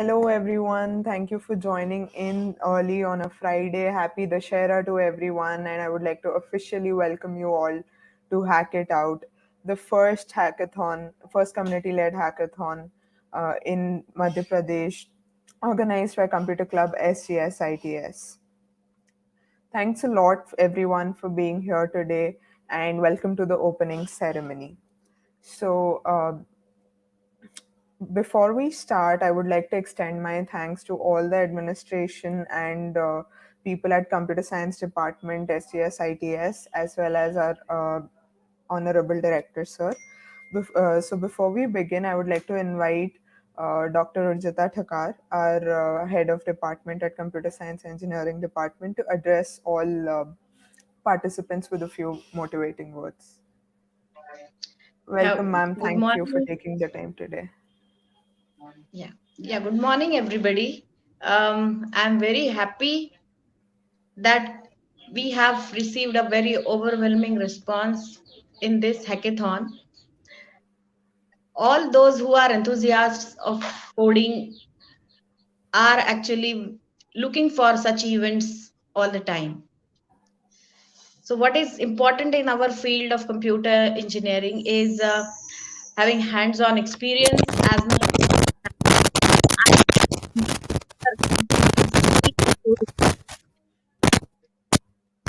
Hello, everyone. Thank you for joining in early on a Friday. Happy Dashera to everyone. And I would like to officially welcome you all to Hack It Out, the first hackathon, first community led hackathon in Madhya Pradesh, organized by Computer Club SGS. Thanks a lot, everyone, for being here today, and welcome to the opening ceremony. So, before we start, I would like to extend my thanks to all the administration and people at Computer Science Department, SGS, as well as our Honorable Director, sir. So before we begin, I would like to invite Dr. Urjita Thakar, our Head of Department at Computer Science Engineering Department, to address all participants with a few motivating words. Yeah, Welcome, ma'am. good Thank you for morning. taking the time today. Good morning, everybody. I'm very happy that we have received a very overwhelming response in this hackathon. All those who are enthusiasts of coding are actually looking for such events all the time. So, what is important in our field of computer engineering is having hands on experience as much as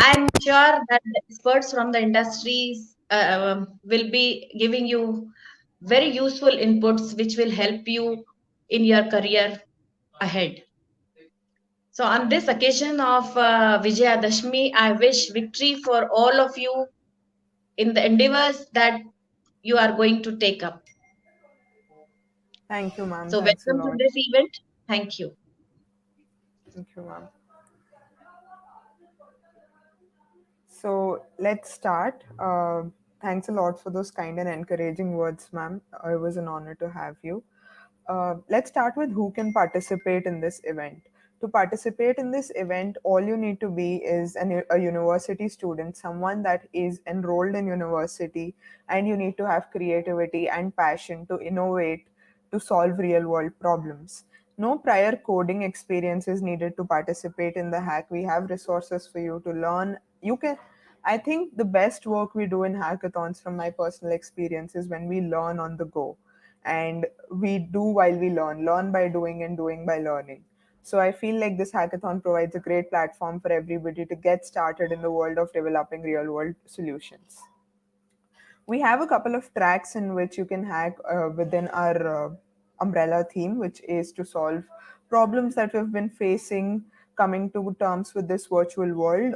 I'm sure that the experts from the industries will be giving you very useful inputs which will help you in your career ahead. So, on this occasion of Vijayadashmi, I wish victory for all of you in the endeavors that you are going to take up. Thank you, ma'am. So, Thanks a welcome to lot. this event. Thank you. Thank you, ma'am. So let's start. Thanks a lot for those kind and encouraging words, ma'am. It was an honor to have you. Let's start with who can participate in this event. To participate in this event, all you need to be is a university student, someone that is enrolled in university, and you need to have creativity and passion to innovate to solve real world problems. No prior coding experience is needed to participate in the hack. We have resources for you to learn. You can I think the best work we do in hackathons, from my personal experience, is when we learn on the go. And we do while we learn by doing and doing by learning. So I feel like this hackathon provides a great platform for everybody to get started in the world of developing real world solutions. We have a couple of tracks in which you can hack within our umbrella theme, which is to solve problems that we've been facing, coming to terms with this virtual world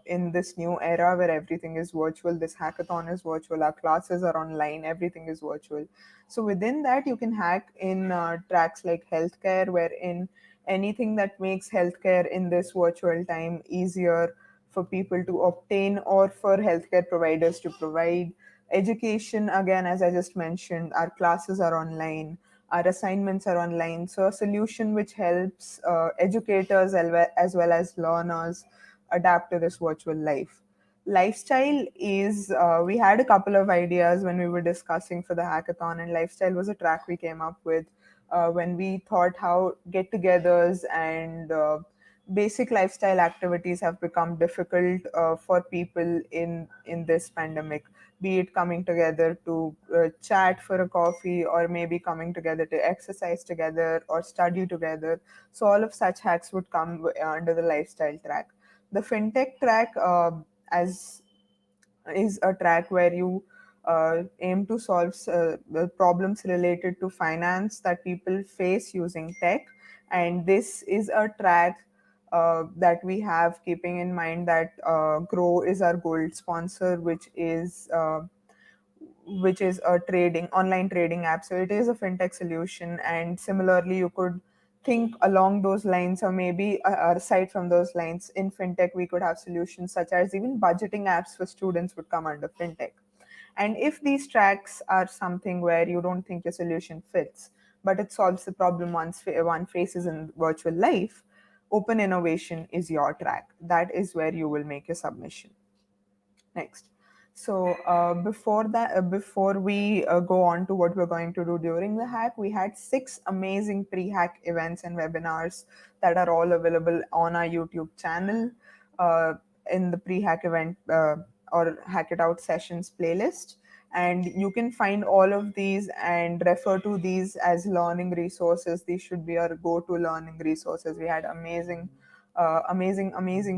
in this new era where everything is virtual. This hackathon is virtual, our classes are online, everything is virtual. So within that, you can hack in tracks like healthcare, wherein anything that makes healthcare in this virtual time easier for people to obtain or for healthcare providers to provide. Education, again, as I just mentioned, our classes are online, our assignments are online. So a solution which helps educators as well as learners adapt to this virtual life. Lifestyle is, we had a couple of ideas when we were discussing for the hackathon, and lifestyle was a track we came up with when we thought how get-togethers and basic lifestyle activities have become difficult for people in this pandemic, be it coming together to chat for a coffee, or maybe coming together to exercise together or study together. So all of such hacks would come under the lifestyle track. The fintech track, as is a track where you aim to solve problems related to finance that people face using tech. And this is a track that we have, keeping in mind that Grow is our gold sponsor, which is a trading online trading app. So it is a fintech solution, and similarly, you could think along those lines, or maybe aside from those lines, in fintech we could have solutions such as even budgeting apps for students would come under fintech. And if these tracks are something where you don't think your solution fits, but it solves the problem one faces in virtual life, open innovation is your track. That is where you will make your submission. Next. So before we go on to what we're going to do during the hack, we had 6 amazing pre-hack events and webinars that are all available on our YouTube channel uh, in the pre-hack event or Hack It Out sessions playlist. And you can find all of these and refer to these as learning resources. These should be our go-to learning resources. We had amazing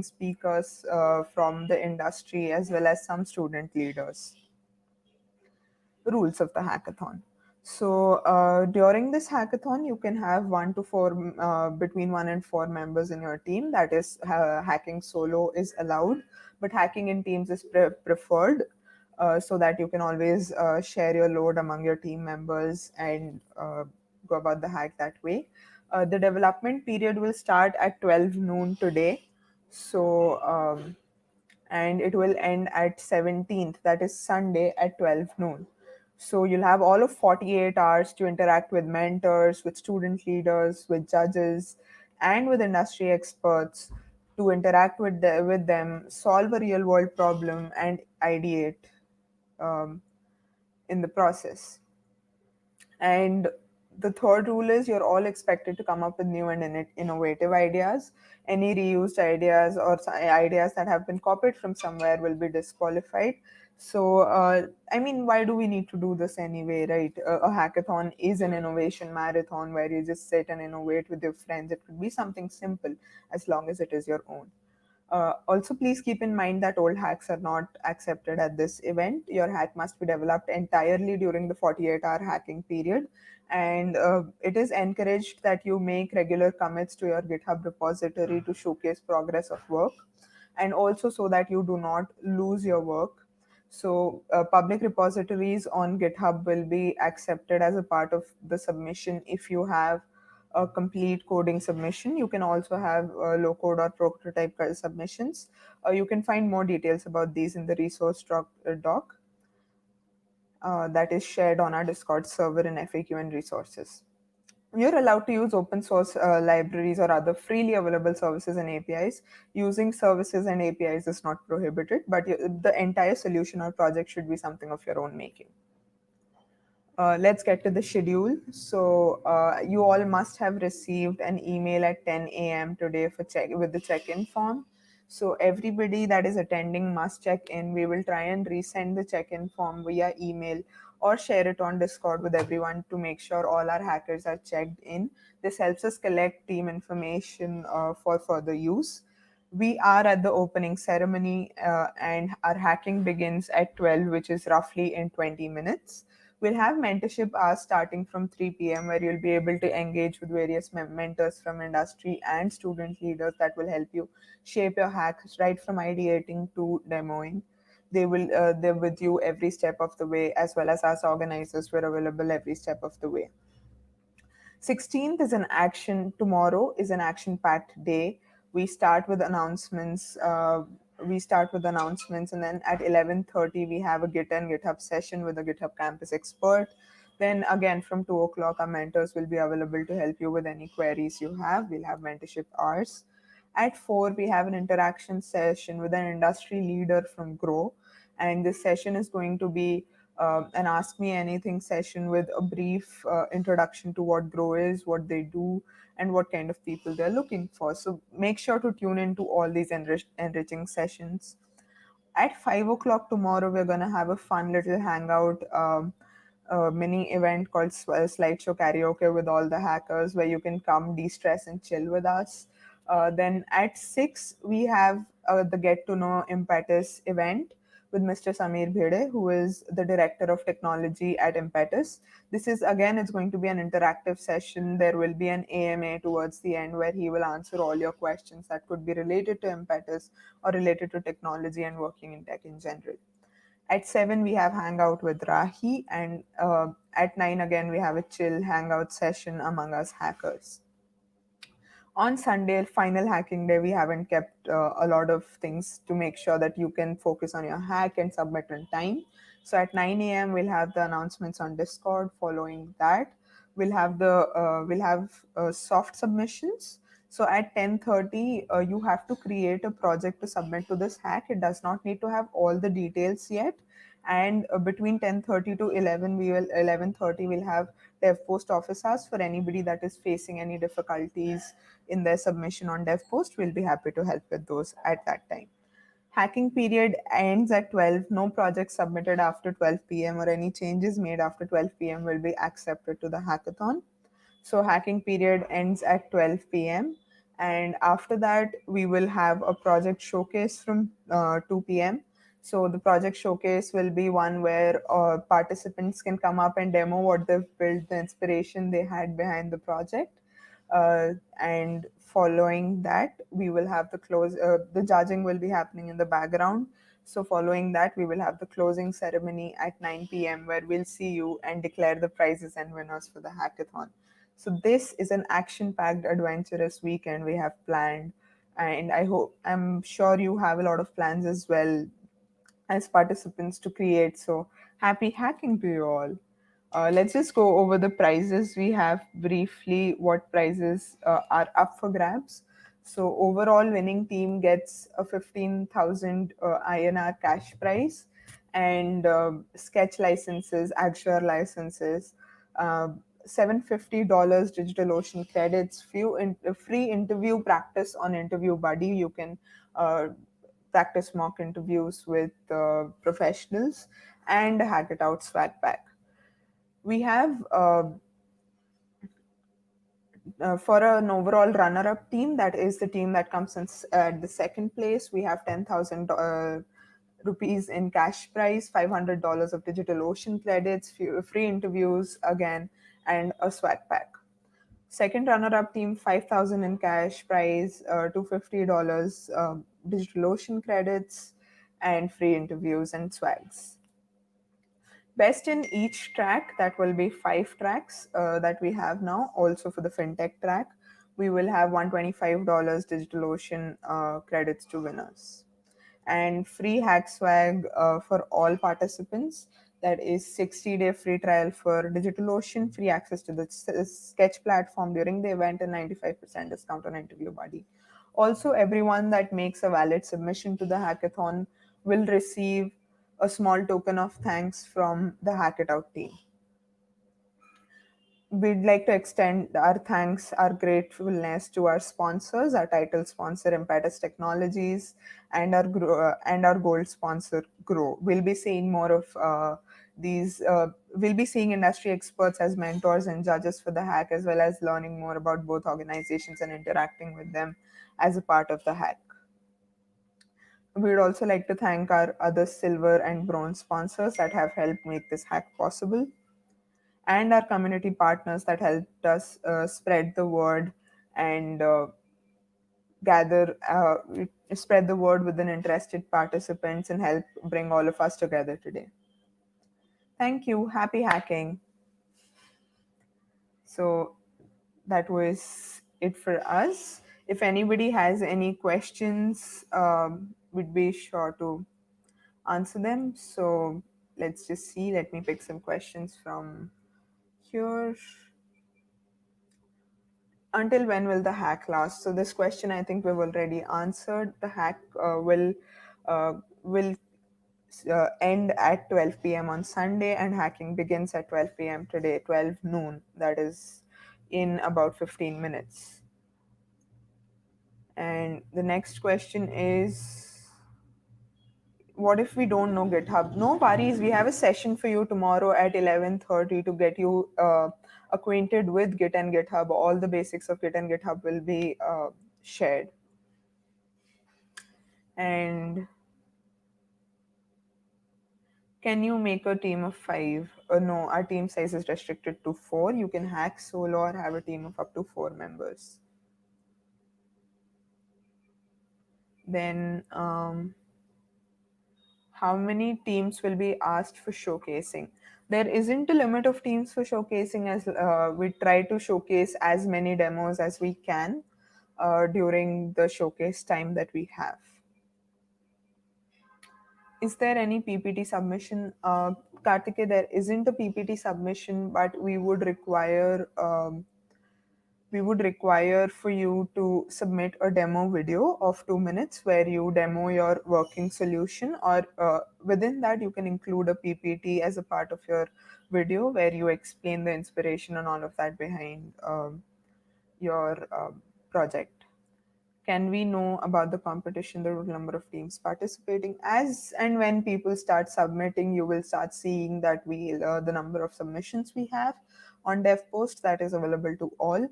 speakers from the industry as well as some student leaders. Rules of the hackathon. So during this hackathon, you can have between 1 and 4 members in your team. That is, hacking solo is allowed, but hacking in teams is preferred, so that you can always share your load among your team members and go about the hack that way. The development period will start at 12 noon today. So and it will end at 17th, that is Sunday at 12 noon. So you'll have all of 48 hours to interact with mentors, with student leaders, with judges, and with industry experts to interact with them, solve a real world problem, and ideate um, in the process. And the third rule is you're all expected to come up with new and innovative ideas. Any reused ideas or ideas that have been copied from somewhere will be disqualified. So, I mean, why do we need to do this anyway, right? A hackathon is an innovation marathon where you just sit and innovate with your friends. It could be something simple as long as it is your own. Also, please keep in mind that old hacks are not accepted at this event. Your hack must be developed entirely during the 48-hour hacking period. And it is encouraged that you make regular commits to your GitHub repository to showcase progress of work, and also so that you do not lose your work. So, public repositories on GitHub will be accepted as a part of the submission if you have a complete coding submission. You can also have low code or prototype submissions. You can find more details about these in the resource doc that is shared on our Discord server in FAQ and resources. You're allowed to use open source libraries or other freely available services and APIs. Using services and APIs is not prohibited, but the entire solution or project should be something of your own making. Let's get to the schedule. So you all must have received an email at 10 a.m. today for check with the check-in form. So everybody that is attending must check in. We will try and resend the check-in form via email or share it on Discord with everyone to make sure all our hackers are checked in. This helps us collect team information for further use. We are at the opening ceremony, and our hacking begins at 12, which is roughly in 20 minutes. We'll have mentorship hours starting from 3 p.m., where you'll be able to engage with various mentors from industry and student leaders that will help you shape your hacks right from ideating to demoing. They're with you every step of the way, as well as us organizers. We're available every step of the way. 16th is an action. Tomorrow is an action-packed day. We start with announcements. And then at 11:30 we have a Git and GitHub session with a GitHub Campus expert. Then again from 2 o'clock, our mentors will be available to help you with any queries you have. We'll have mentorship hours. At 4, we have an interaction session with an industry leader from Grow. And this session is going to be an Ask Me Anything session with a brief introduction to what Grow is, what they do, and what kind of people they're looking for. So make sure to tune into all these enriching sessions. At 5 o'clock tomorrow, we're going to have a fun little hangout mini event called Slideshow Karaoke with all the hackers, where you can come de stress and chill with us. Then at 6, we have the Get to Know Impetus event with Mr. Samir Bhede, who is the Director of Technology at Impetus. This is again, it's going to be an interactive session. There will be an AMA towards the end where he will answer all your questions that could be related to Impetus or related to technology and working in tech in general. At 7, we have Hangout with Rahi, and at 9, again, we have a chill hangout session among us hackers. On Sunday, final hacking day, we haven't kept a lot of things to make sure that you can focus on your hack and submit on time. So at 9 a.m., we'll have the announcements on Discord. Following that, we'll have soft submissions. So at 10:30, you have to create a project to submit to this hack. It does not need to have all the details yet. And between 10:30 to 11:30 we'll have dev post office hours for anybody that is facing any difficulties in their submission on dev post. We'll be happy to help with those at that time. Hacking period ends at 12. No projects submitted after 12 p.m. or any changes made after 12 p.m. will be accepted to the hackathon. So hacking period ends at 12 p.m. And after that, we will have a project showcase from 2 p.m. So the project showcase will be one where participants can come up and demo what they've built, the inspiration they had behind the project. And following that, we will have the judging will be happening in the background. So following that, we will have the closing ceremony at 9 p.m. where we'll see you and declare the prizes and winners for the hackathon. So this is an action-packed, adventurous weekend we have planned, and I'm sure you have a lot of plans as well as participants to create. So happy hacking to you all. Let's just go over the prizes. We have briefly what prizes are up for grabs. So overall winning team gets a 15,000 INR cash prize and sketch licenses, Azure licenses, uh, $750 DigitalOcean credits, free interview practice on Interview Buddy. You can uh, practice mock interviews with professionals, and a Hack It Out swag pack. We have for an overall runner-up team, that is the team that comes in at the second place. We have 10,000 rupees in cash prize, $500 of DigitalOcean credits, free interviews again, and a swag pack. Second runner-up team, 5,000 in cash prize, $250 DigitalOcean credits, and free interviews and swags. Best in each track, that will be 5 tracks that we have now. Also for the fintech track, we will have $125 DigitalOcean credits to winners, and free hack swag for all participants. That is 60-day free trial for DigitalOcean, free access to the Sketch platform during the event, and 95% discount on Interview Buddy. Also, everyone that makes a valid submission to the hackathon will receive a small token of thanks from the Hack It Out team. We'd like to extend our thanks, our gratefulness to our sponsors, our title sponsor, Impetus Technologies, and our gold sponsor, Grow. We'll be seeing more of these. We'll be seeing industry experts as mentors and judges for the hack, as well as learning more about both organizations and interacting with them as a part of the hack. We'd also like to thank our other silver and bronze sponsors that have helped make this hack possible, and our community partners that helped us spread the word and gather, spread the word within interested participants and help bring all of us together today. Thank you. Happy hacking. So that was it for us. If anybody has any questions, we'd be sure to answer them. So let's just see. Let me pick some questions from here. Until when will the hack last? So this question I think we've already answered. The hack will end at 12 p.m. on Sunday, and hacking begins at 12 p.m. today, 12 noon. That is in about 15 minutes. And the next question is, what if we don't know GitHub? No worries, we have a session for you tomorrow at 11:30 to get you acquainted with Git and GitHub. All the basics of Git and GitHub will be shared. And can you make a team of 5? No, our team size is restricted to 4. You can hack solo or have a team of up to 4 members. Then how many teams will be asked for showcasing? There isn't a limit of teams for showcasing, as we try to showcase as many demos as we can during the showcase time that we have. Is there any PPT submission? Kartike, there isn't a PPT submission, but we would require we would require for you to submit a demo video of 2 minutes where you demo your working solution, or within that, you can include a PPT as a part of your video where you explain the inspiration and all of that behind your project. Can we know about the competition, the total number of teams participating? As and when people start submitting, you will start seeing that the number of submissions we have on DevPost that is available to all.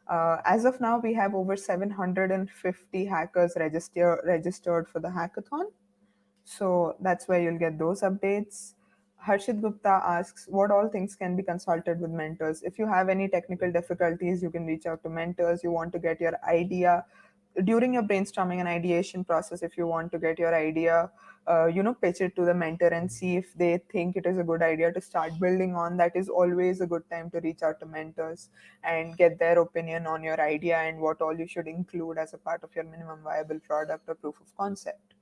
As of now, we have over 750 hackers registered for the hackathon. So that's where you'll get those updates. Harshit Gupta asks, what all things can be consulted with mentors? If you have any technical difficulties, you can reach out to mentors. You want to get your idea during your brainstorming and ideation process. If you want to get your idea, pitch it to the mentor and see if they think it is a good idea to start building on. That is always a good time to reach out to mentors and get their opinion on your idea and what all you should include as a part of your minimum viable product or proof of concept.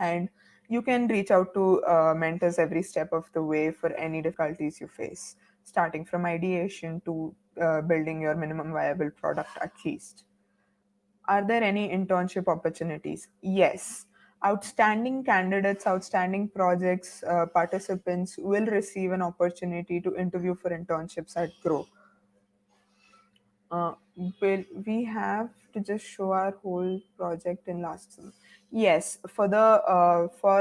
And you can reach out to mentors every step of the way for any difficulties you face, starting from ideation to building your minimum viable product at least. Are there any internship opportunities? Yes. Outstanding candidates, outstanding projects, participants will receive an opportunity to interview for internships at Grow. Uh, will we have to just show our whole project in last summer? Yes, for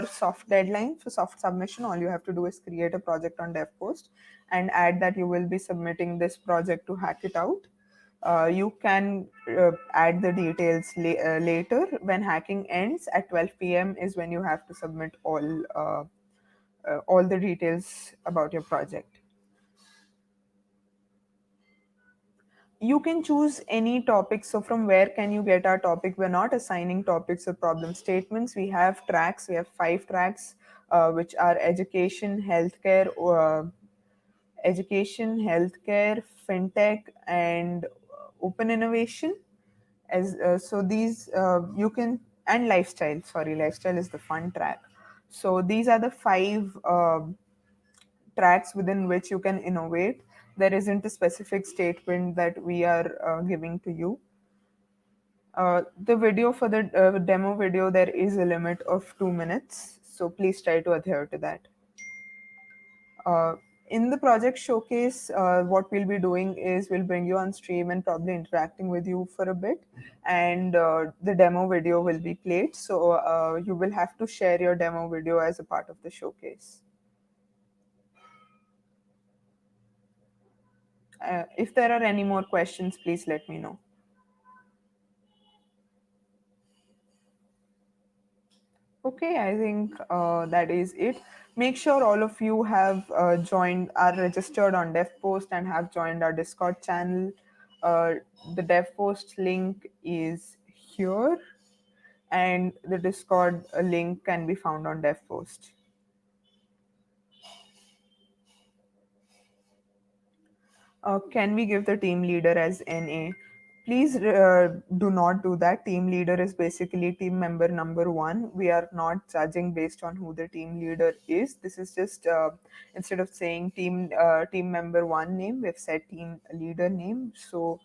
soft deadline, for soft submission, all you have to do is create a project on DevPost and add that you will be submitting this project to Hack It Out. You can add the details later. When hacking ends at 12 p.m. is when you have to submit all the details about your project. You can choose any topic. So from where can you get our topic? We're not assigning topics or problem statements. We have tracks. We have 5 tracks, which are education, healthcare, fintech, and open innovation. As so these you can and lifestyle. Sorry, lifestyle is the fun track. So these are the 5 tracks within which you can innovate. There isn't a specific statement that we are giving to you. The video for the demo video, there is a limit of 2 minutes, so please try to adhere to that. Uh, in the project showcase, what we'll be doing is we'll bring you on stream and probably interacting with you for a bit, and the demo video will be played. So you will have to share your demo video as a part of the showcase. If there are any more questions, please let me know. Okay, I think that is it. Make sure all of you have are registered on DevPost and have joined our Discord channel. Uh, the DevPost link is here, and the Discord link can be found on DevPost. Can we give the team leader as NA? Please do not do that. Team leader is basically team member number one. We are not judging based on who the team leader is. This is just instead of saying team member one name, we've said team leader name. So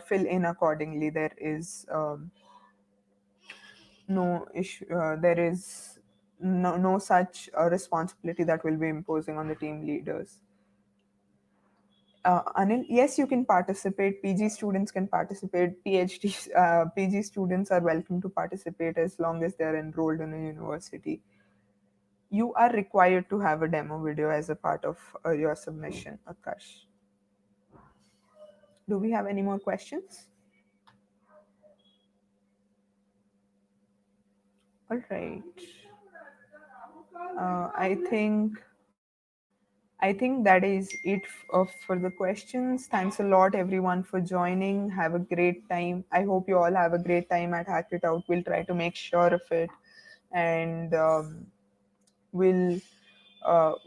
fill in accordingly. There is no issue. There is no such responsibility that will be imposing on the team leaders. Anil, yes, you can participate. PG students can participate. PG students are welcome to participate as long as they're enrolled in a university. You are required to have a demo video as a part of your submission, Akash. Do we have any more questions? All right. I think that is it for the questions. Thanks a lot, everyone, for joining. Have a great time. I hope you all have a great time at Hack It Out. We'll try to make sure of it, and we'll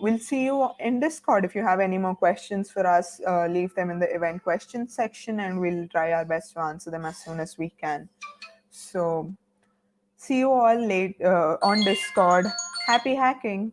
we'll see you in Discord. If you have any more questions for us, leave them in the event questions section, and we'll try our best to answer them as soon as we can. So, see you all late on Discord. Happy hacking!